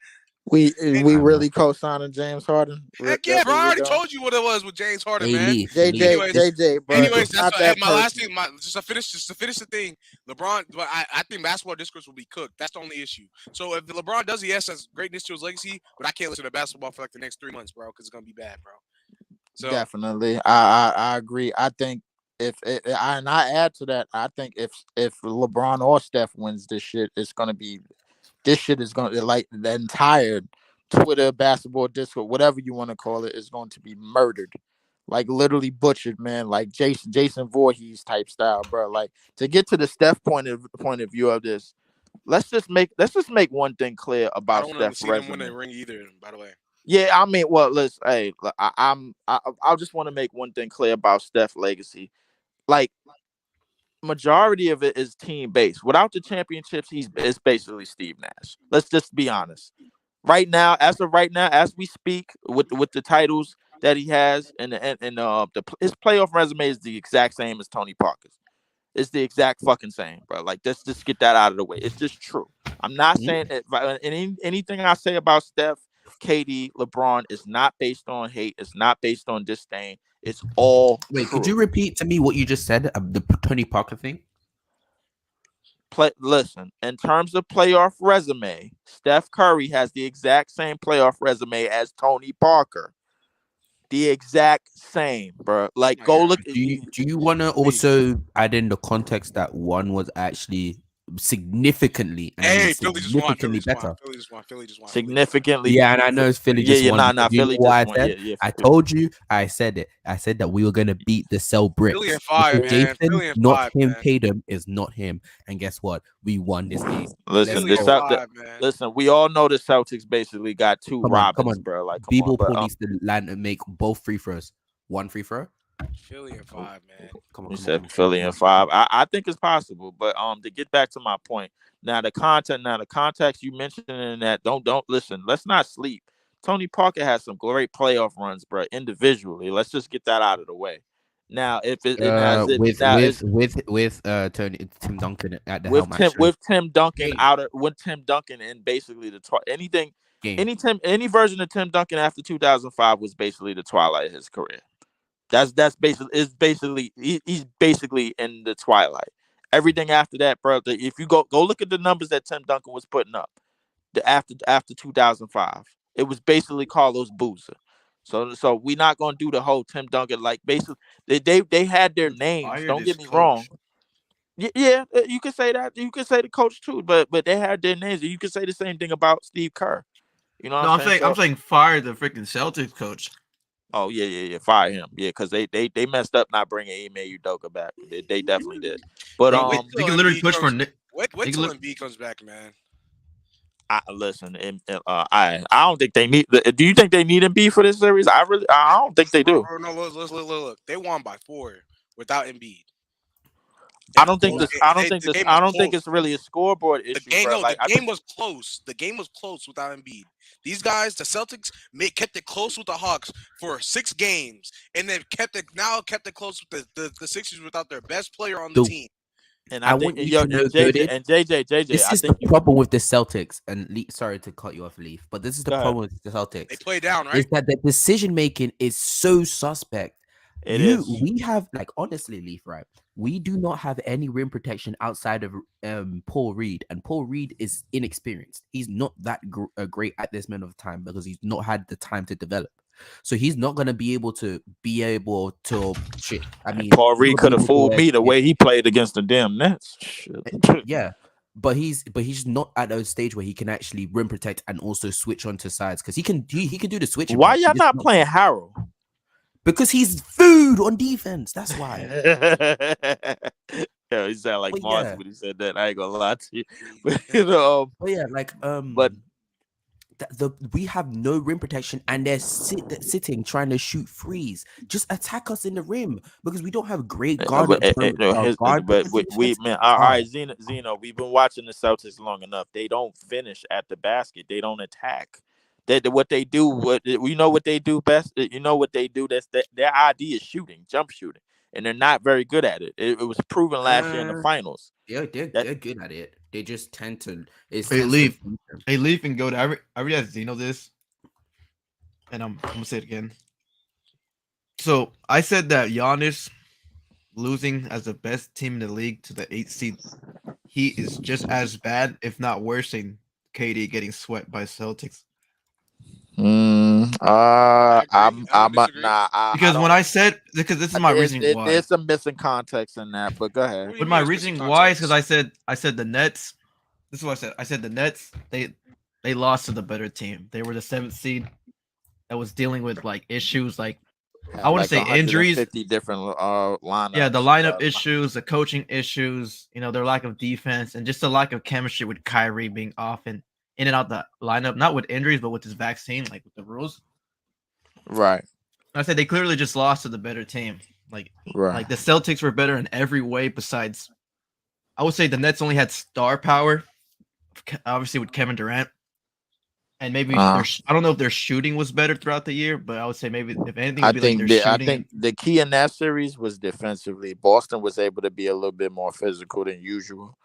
We really co-signing James Harden. Heck yeah, That's bro. I what we're already doing. told you what it was with James Harden, Hey, man. Leaf, JJ, Leaf. Anyways, JJ, bro, Leaf. anyways, it's that's not that my last personal. thing. Just to finish the thing. LeBron, but I think basketball discourse will be cooked. That's the only issue. So if LeBron does, yes, that's greatness to his legacy. But I can't listen to basketball for like the next 3 months, bro, because it's gonna be bad, bro. So Definitely, I agree. I think and I add to that, I think if LeBron or Steph wins this shit, this shit is gonna like the entire Twitter basketball disco, whatever you want to call it, is going to be murdered, like literally butchered, man. Like Jason Voorhees type style, bro. Like to get to the Steph point of view of this, let's just make one thing clear I about don't want to Steph's see them win resume. a ring either. By the way, Yeah, I mean, well, let's. Hey, I just want to make one thing clear about Steph's legacy. Like, majority of it is team based. Without the championships, it's basically Steve Nash. Let's just be honest. Right now, as of right now, as we speak, with the titles that he has, his playoff resume is the exact same as Tony Parker's. It's the exact fucking same, bro. Like, let's just get that out of the way. It's just true. I'm not saying it. Anything I say about Steph, KD, LeBron is not based on hate. It's not based on disdain. It's all Wait, could you true. repeat to me what you just said? The Tony Parker thing. Listen, in terms of playoff resume, Steph Curry has the exact same playoff resume as Tony Parker. The exact same, bro. Like, I go got look. Do you want to Leaf. also add in the context that one was actually significantly, and I mean Hey, Philly just won. significantly better? Philly just won. Philly just won. Philly just won. Significantly. Yeah, and I know Philly Yeah, just yeah, won. nah, You know Philly what just I won. said? Yeah, yeah. I told you. I said it. I said that we were gonna beat the cell Philly bricks in 5, because man. Jason, Philly in not 5, him. man. Tatum is not him. And guess what? We won this game. Let's Listen, Philly in go. 5, man. listen. We all know the Celtics basically got two Come Robins, on. bro. Like, come on, B-ball but needs to land and make both free throws. One free throw. Philly in 5, man. Come on, you come on, said come on, come on, Philly come in on. 5. I think it's possible, but to get back to my point, the context you mentioned in that, don't listen. Let's not sleep. Tony Parker has some great playoff runs, bro. Individually, let's just get that out of the way. Now, if it and now is it With now is Tony Tim Duncan at the with helm, actually. Tim Duncan Game. with Tim Duncan and basically Game. any version of Tim Duncan after 2005 was basically the twilight of his career. That's basically he's basically in the twilight. Everything after that, bro. If you go look at the numbers that Tim Duncan was putting up, after 2005, it was basically Carlos Boozer. So we're not gonna do the whole Tim Duncan, like basically they had their names. Fired Don't his get me wrong. coach. Yeah, you could say that. You could say the coach too, but they had their names. You could say the same thing about Steve Kerr. You know what No, I'm saying? I'm saying fire the freaking Celtics coach. Oh yeah, fire him. Yeah, because they messed up not bringing Ime Udoka back. They definitely did. But Bro, wait They till can literally Embiid push for comes. Nick. Wait They can till li- Embiid comes back, man. listen, I don't think they need. Do you think they need Embiid for this series? I don't think they do. Bro, no, look. They won by 4 without Embiid. I And don't think close this. game. I And don't think the this. game I was don't think close. it's really a scoreboard The issue, game, bro. no, the Like I game think was close. The game was close without Embiid. These guys, the Celtics, kept it close with the Hawks for 6 games, and then kept it close with the Sixers without their best player on the The team. and I I think want you to know, and JJ. this I is the think you. problem with the Celtics, and sorry to cut you off, Leaf, but this is the Go ahead. problem with the They Celtics play down, is right? that the decision making is so suspect. It is. We have, like, honestly, Leaf, right? We do not have any rim protection outside of Paul Reed, and Paul Reed is inexperienced. He's not that great at this moment of time because he's not had the time to develop. So he's not gonna be able to shit. I And mean, Paul he's Reed not gonna could be have able to fooled me the way he played against the damn Nets. Shit. yeah, but he's not at a stage where he can actually rim protect and also switch onto sides because he can do the switching Why part. y'all not playing Harold? Because he's food on defense. That's why. Yeah, he sounded like But Mars yeah, when he said that. I ain't gonna lie to you, but but yeah, like but we have no rim protection and they're sitting trying to shoot threes. Just attack us in the rim because we don't have great guard. no, Guard but we defense man, all are. right, Zeno, we've been watching the Celtics long enough. They don't finish at the basket. They don't attack. What they do, you know what they do best. You know what they do. Their idea is shooting, jump shooting, and they're not very good at it. It was proven last year in the finals. Yeah, That they're good at it. they just tend to. It Hey, tends to. Leaf. Hey, Leaf and Goat. I already asked Zeno this, and I'm gonna say it again. So I said that Giannis losing as the best team in the league to the 8th seed, he is just as bad, if not worse, than KD getting swept by Celtics. I agree. I don't I'm disagree. nah. I Because when don't. I said, because this is my reasoning why. There's some missing context in that, but go ahead. What do you But my mean it's missing reasoning why is because context? I said the Nets. This is what I said. I said the Nets. They lost to the better team. They were the 7th seed that was dealing with like issues like I Had want to like say injuries. 150 different Yeah, the lineups. lineup issues, the coaching issues, their lack of defense, and just the lack of chemistry with Kyrie being off and in and out the lineup, not with injuries, but with his vaccine, like with the rules. Right, I said they clearly just lost to the better team. right. Like the Celtics were better in every way besides I would say the Nets only had star power, obviously with Kevin Durant. And maybe Uh, I don't know if their shooting was better throughout the year, but I would say maybe if anything, it would be like their I shooting. think the key in that series was defensively. Boston was able to be a little bit more physical than usual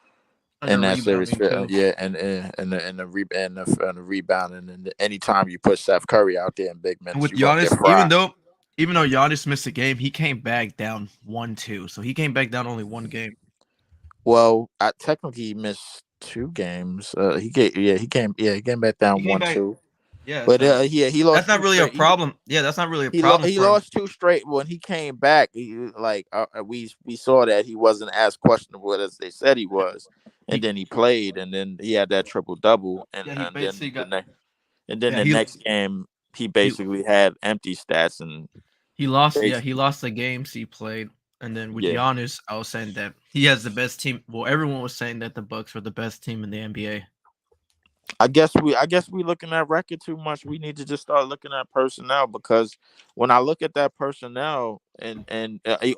And in their that series. rebounding too. Yeah, and the rebounding, and anytime you put Steph Curry out there in big And minutes, with you're gonna get Giannis, fried. even though Giannis missed a game, he came back down 1-2. So he came back down only one game. Well, I technically he missed 2 games. He came back He down came one back. two. Yeah, But so he that's lost not two really a straight. problem. Yeah, that's not really a problem He for him. lost 2 straight when he came back. We saw that he wasn't as questionable as they said he was, and He then he played, and then he had that triple double, yeah, he basically got and then yeah, the next game he he basically had empty stats and he lost the games he played. And then with yeah. Giannis, I was saying that he has the best team. Well, everyone was saying that the Bucks were the best team in the NBA. I guess we looking at record too much. We need to just start looking at personnel because when I look at that personnel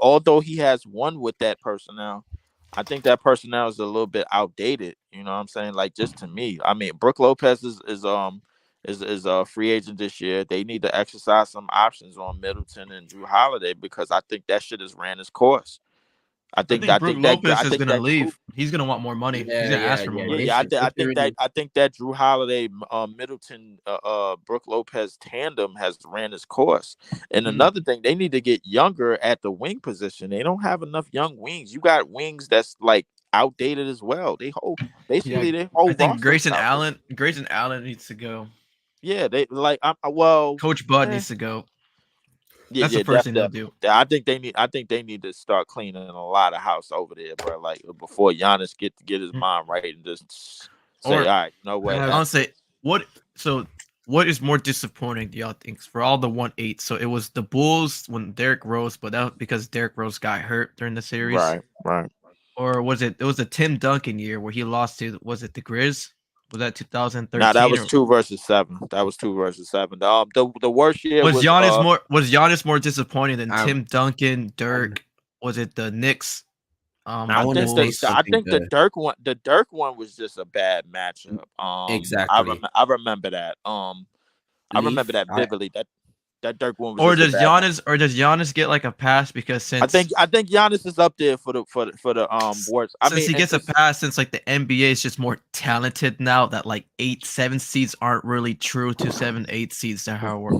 although he has won with that personnel, I think that personnel is a little bit outdated. You know what I'm saying? Like just to me, I mean, Brooke Lopez is a free agent this year. They need to exercise some options on Middleton and Drew Holiday because I think that shit has ran its course. I think Brook Lopez I is think gonna that leave. He's gonna want more money. He's Yeah, gonna ask yeah, for more yeah. yeah, money. yeah. They should really. I think that Drew Holiday, Middleton, Brooke Lopez tandem has ran its course. And Mhm. another thing, they need to get younger at the wing position. They don't have enough young wings. You got wings that's like outdated as well. Yeah, Basically their I whole think roster is outdated. Grayson Allen needs to go. Yeah, they like well, Coach Bud eh, needs to go. yeah, That's the yeah, first thing they'll definitely. do. Yeah, I think they need to start cleaning a lot of house over there, bro. Like before Giannis get his Mm. mind right and just say, Or all right, you know what, I'll say what. So what is more disappointing, do y'all think, for all the 1-8? So it was the Bulls when Derrick Rose, but that was because Derrick Rose got hurt during the series, right, right. or was it? It was the Tim Duncan year where he lost to was it the Grizz? Was that Now that 2013 was or 2 versus 7. That was 2 versus 7. The worst year was Giannis more disappointing than Um, Tim Duncan, um, Dirk? Was it the Knicks? I I want to think say Bulls. I something think good. The Dirk one was just a bad matchup. Exactly. I remember that. I remember Leaf. that vividly. That Dirk one was Or just a does bad matchup. Giannis get like a pass because I think Giannis is up there for the worst. I since mean, he and gets a just pass since like the NBA is just more talented now that like 8, 7 seeds aren't really true to 7, 8 seeds to how we're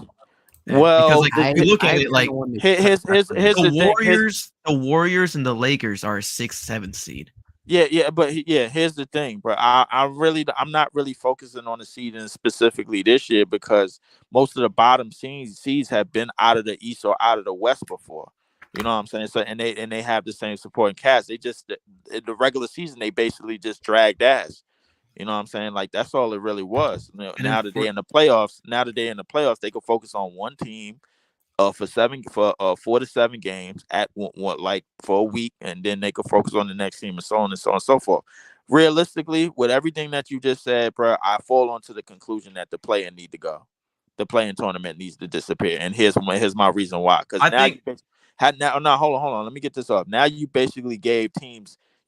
because well, like if you look at I it like don't want to here's the the thing. Warriors and the Lakers are a 6, 7 seed. Here's the thing, bro. I'm not really focusing on the seeding specifically this year because most of the bottom seeds have been out of the East or out of the West before. You know what I'm saying? So and they have the same supporting cast. They just in the regular season they basically just dragged ass. You know what I'm saying? Like that's all it really was. And then Now that they're in the playoffs, they can focus on one team for 4 to 7 games at one like for a week, and then they could focus on the next team and so on and so on and so forth. Realistically, with everything that you just said, bro, I fall onto the conclusion that the player need to go. The playing tournament needs to disappear, and here's my reason why. Because I now you think had now hold on, let me get this up. Now you basically gave the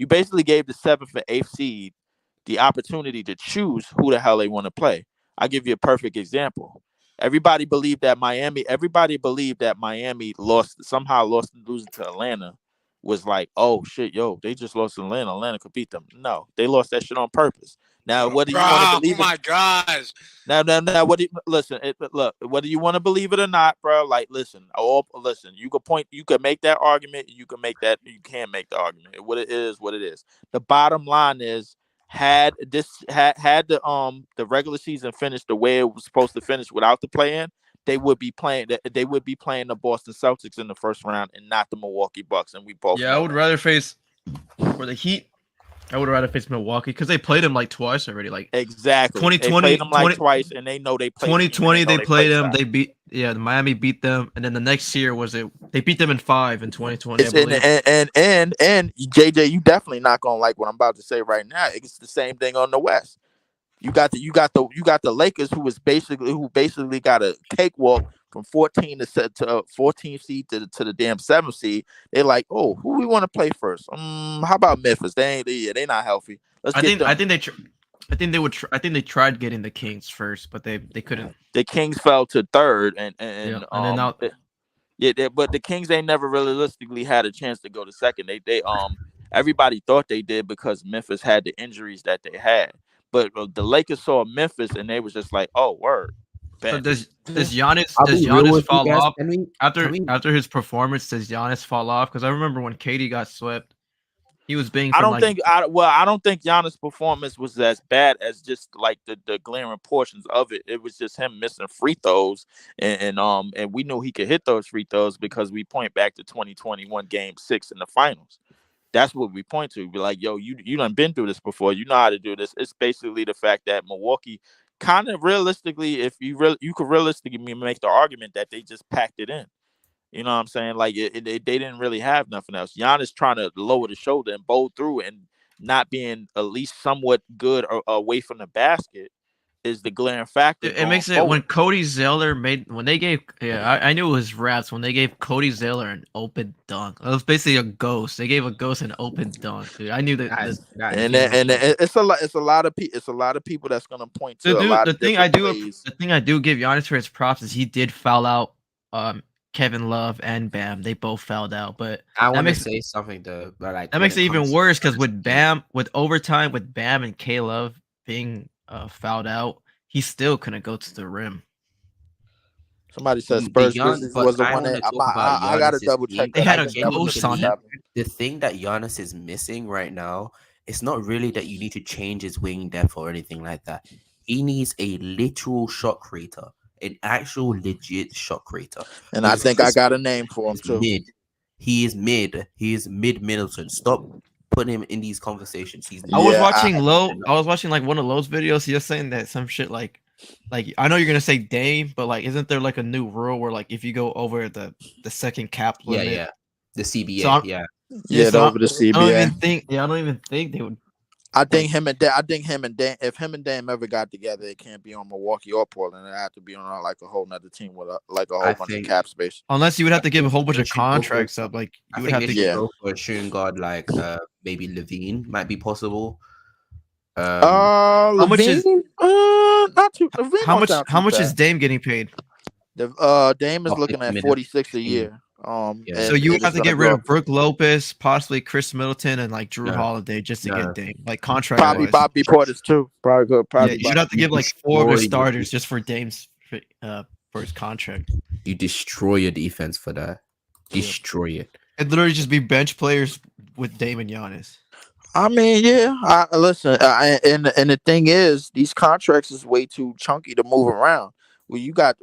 7th or 8th seed the opportunity to choose who the hell they want to play. I'll give you a perfect example. Everybody believed that Miami lost losing to Atlanta was like, oh shit, yo, they just lost to Atlanta. Atlanta could beat them. No, they lost that shit on purpose. Now, whether you want to Bro, believe oh it, my gosh. now, what do you listen? Look, whether you want to believe it or not, bro. Like, listen. You can make that argument. You can make that. You can make the argument. What it is, what it is. The bottom line is, had the regular season finished the way it was supposed to finish without the play-in, they would be playing. They would be playing the Boston Celtics in the first round and not the Milwaukee Bucks. And we both Yeah, I know would that. rather face for the Heat. I would rather face Milwaukee because they played them like twice already. Like Exactly. 2020, they played them like 20 twice, and they know they played. 2020 they played them. Style. They beat the Miami beat them, and then the next year they beat them in 5 in 2020. It's I believe. and JJ, you definitely not gonna like what I'm about to say right now. It's the same thing on the West. You got the Lakers who basically got a cakewalk from 14 to 14 seed to the damn 7th seed. They're like, oh, who we want to play first? How about Memphis? They not healthy. Let's get them. I think they tried getting the Kings first, but they couldn't. The Kings fell to 3rd, and then now. But the Kings ain't never realistically had a chance to go to 2nd. They everybody thought they did because Memphis had the injuries that they had. But the Lakers saw Memphis and they was just like, "Oh, word." So does Giannis I'll be real with you fall guys. off Can we- after his performance? Does Giannis fall off? Because I remember when KD got swept, he was being. I don't think Giannis' performance was as bad as just like the glaring portions of it. It was just him missing free throws, and we knew he could hit those free throws because we point back to 2021 Game 6 in the finals. That's what we point to. Be like, yo, you done been through this before. You know how to do this. It's basically the fact that Milwaukee kind of realistically, if you could realistically make the argument that they just packed it in. You know what I'm saying? Like they didn't really have nothing else. Giannis trying to lower the shoulder and bowl through and not being at least somewhat good away from the basket is the glaring factor. It makes it when Cody Zeller I knew it was raps when they gave Cody Zeller an open dunk. It was basically a ghost. They gave a ghost an open dunk, dude. I knew that. It's a lot of people that's gonna point to the thing I do give Giannis for his props is he did foul out Kevin Love and Bam. They both fouled out, but I want to say something though. But like that makes it even worse because with overtime with Bam and K Love being fouled out, he still couldn't go to the rim. Somebody said Spurs was the one that I got to double check. They had a ghost on him. The thing that Giannis is missing right now, it's not really that you need to change his wing depth or anything like that. He needs a literal shot creator, an actual legit shot creator. And I think I got a name for him too. He is mid Middleton. Stop putting him in these conversations. I was watching like one of Lowe's videos. He was saying that some shit like I know you're gonna say Dame, but like isn't there like a new rule where like if you go over the second cap limit, the CBA, over the CBA. I don't even think they would. I think him and Dame, if him and Dame ever got together, it can't be on Milwaukee or Portland. It have to be on like a whole nother team with a whole bunch of cap space. Unless you would have to give a whole bunch of contracts up. Like you would have to go for a shooting guard like maybe Levine might be possible. How much is not too? How much is Dame getting paid? Dame is looking at 46 a year. So you would have to get rid of Brook Lopez, possibly Chris Middleton, and like Drew Holiday just to get Dame. Like contract. Probably Bobby Portis too. Probably. You'd have to give like 4 of his starters just for Dame's for his contract. You destroy your defense for that. Destroy it. It'd literally just be bench players with Dame and Giannis. I mean, yeah. Listen, and the thing is, these contracts is way too chunky to move around. When you got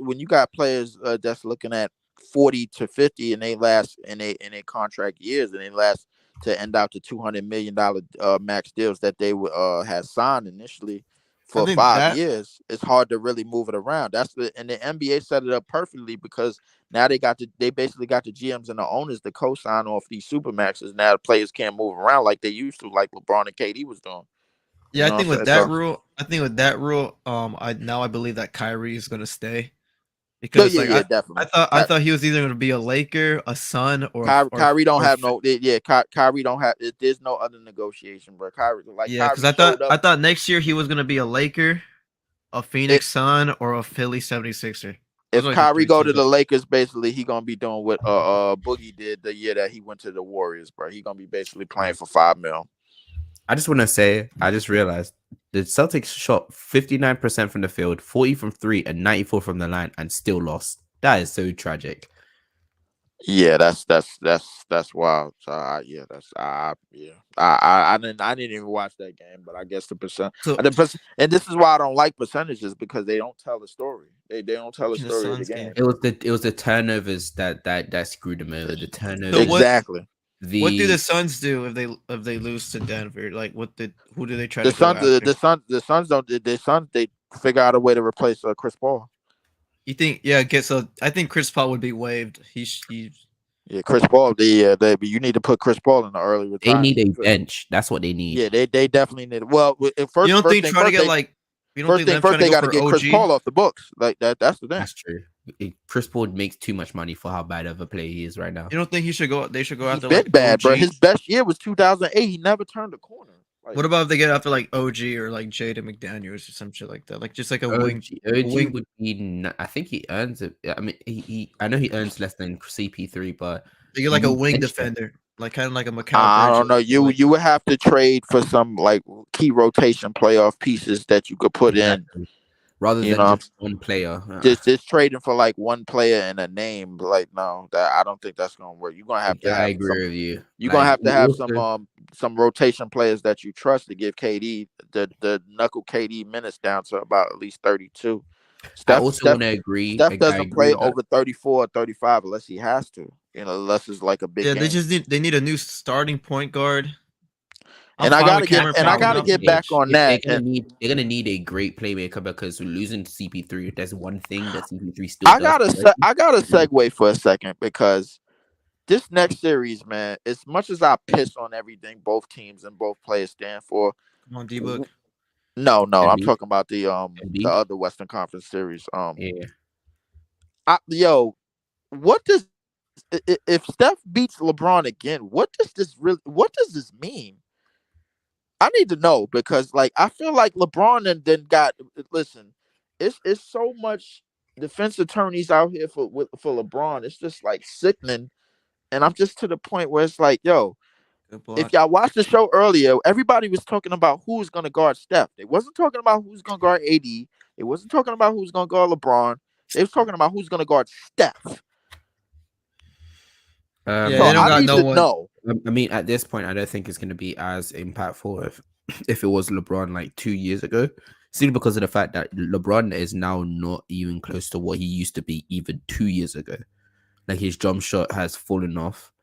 players that's looking at 40 to 50 and they last in a contract years and they last to end out to $200 million max deals that they had signed initially for 5 years, it's hard to really move it around. And the NBA set it up perfectly because now they basically got the GMs and the owners to co-sign off these supermaxes. Now the players can't move around like they used to, like LeBron and KD was doing. Yeah, I think with that rule, I believe that Kyrie is gonna stay. Because definitely. I thought he was either going to be a Laker, a Sun, or Kyrie don't have no. Kyrie don't have. There's no other negotiation, bro. Kyrie, because I thought next year he was going to be a Laker, a Phoenix Sun, or a Philly 76er. if like a Kyrie go to 3-2. the Lakers, basically he gonna be doing what Boogie did the year that he went to the Warriors, bro. He gonna be basically playing for $5 million. I just want to say, I just realized the Celtics shot 59% from the field, 40 from 3, and 94 from the line, and still lost. That is so tragic. Yeah, that's wild. So I didn't even watch that game, but I guess So and this is why I don't like percentages, because they don't tell the story. They don't tell the watching the story of the Suns game. game. It was the turnovers that screwed them over. The turnovers. So what- Exactly. What do the Suns do if they lose to Denver? Like, who do they try to The go Suns, after? the Suns, they figure out a way to replace Chris Paul. You think? Yeah. Okay. So I think Chris Paul would be waived. He's Yeah, Chris Paul. You need to put Chris Paul in the early They retirement. need a bench. That's what they need. Yeah, they definitely need. Well, first, You don't first think thing trying to first, get they, like you don't first think thing them first, trying to they go got to for get Chris OG? Paul off the books. Like that. That's the thing. That's true. Chris Paul makes too much money for how bad of a player he is right now. You don't think he should go? They should go He's after been like bad, OG? bro. His best year was 2008. He never turned a corner. Like, What about if they get after like OG or like Jaden McDaniels or some shit like that? Like just like a wing. OG would be. I think he earns it. I mean, I know he earns less than CP3, but They get like a you wing bench them. defender, like kind of like a Macau. I don't know. Bridges, You would have to trade for some like key rotation playoff pieces that you could put in. Rather You than know, just one player. just trading for like one player and a name. Like, no, that I don't think that's gonna work. You're gonna have to have. I agree with you. You're gonna have to have also, some rotation players that you trust to give KD the knuckle KD minutes down to about at least 32. I also want to agree. Steph I doesn't agree play with that. over 34 or 35 unless he has to. You know, unless it's like a big Yeah, game. they need a new starting point guard. And I gotta get back on that. They're gonna need a great playmaker, because losing to CP3, there's one thing that CP3 still I does. gotta segue for a second, because this next series, man, as much as I piss on everything both teams and both players stand for. Come on, D-Book. No, I'm Embiid. talking about the Embiid? other Western Conference series. Yeah. What does if Steph beats LeBron again? What does this mean? I need to know, because like I feel like LeBron and then listen. It's so much defense attorneys out here for LeBron. It's just like sickening, and I'm just to the point where it's like, yo, if y'all watched the show earlier, everybody was talking about who's gonna guard Steph. They wasn't talking about who's gonna guard AD. They wasn't talking about who's gonna guard LeBron. They was talking about who's gonna guard Steph. Yeah, so they don't I got need no to one. know. I mean, at this point, I don't think it's going to be as impactful if it was LeBron like 2 years ago, simply because of the fact that LeBron is now not even close to what he used to be even 2 years ago. Like, his jump shot has fallen off.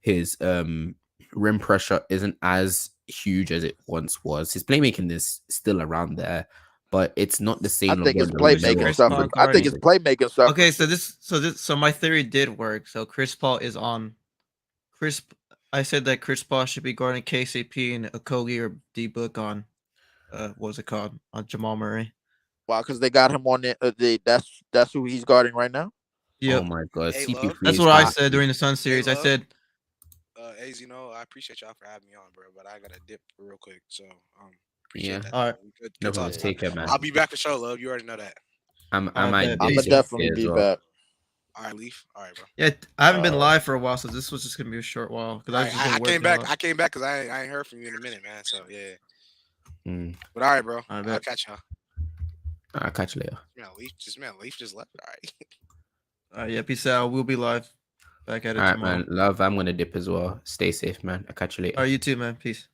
His rim pressure isn't as huge as it once was. His playmaking is still around there, but it's not the same. I think his LeBron that we know playmaking of. stuff. I think his playmaking stuff. Okay, so my theory did work. So Chris Paul is on. I said that Chris Paul should be guarding KCP and Okogie or D-Book on, what was it called, on Jamal Murray. Wow, because they got him on that's who he's guarding right now. Yeah. Oh my god, Hey, CP3 love. That's is what I back. said during the Sun series. I love. said, As you know, I appreciate y'all for having me on, bro. But I gotta dip real quick. So appreciate Yeah. that. All right. Good No talk. problem. Take care, man. I'll be back for sure, love. You already know that. I might. bet. be I'm gonna sick definitely as be well. back. All right, Leaf. All right, bro. yeah, I haven't been live for a while, so this was just gonna be a short while because All I right, just been I working came a back. lot. I came back because I ain't heard from you in a minute, man. So yeah. Mm. But all right, bro. I I'll bet. catch y'all. I'll catch you later. Leaf just left. All right. All right, yeah, peace out. We'll be live back at it All right, tomorrow. man. Love, I'm gonna dip as well. Stay safe, man. I'll catch you later. All right, you too, man. Peace.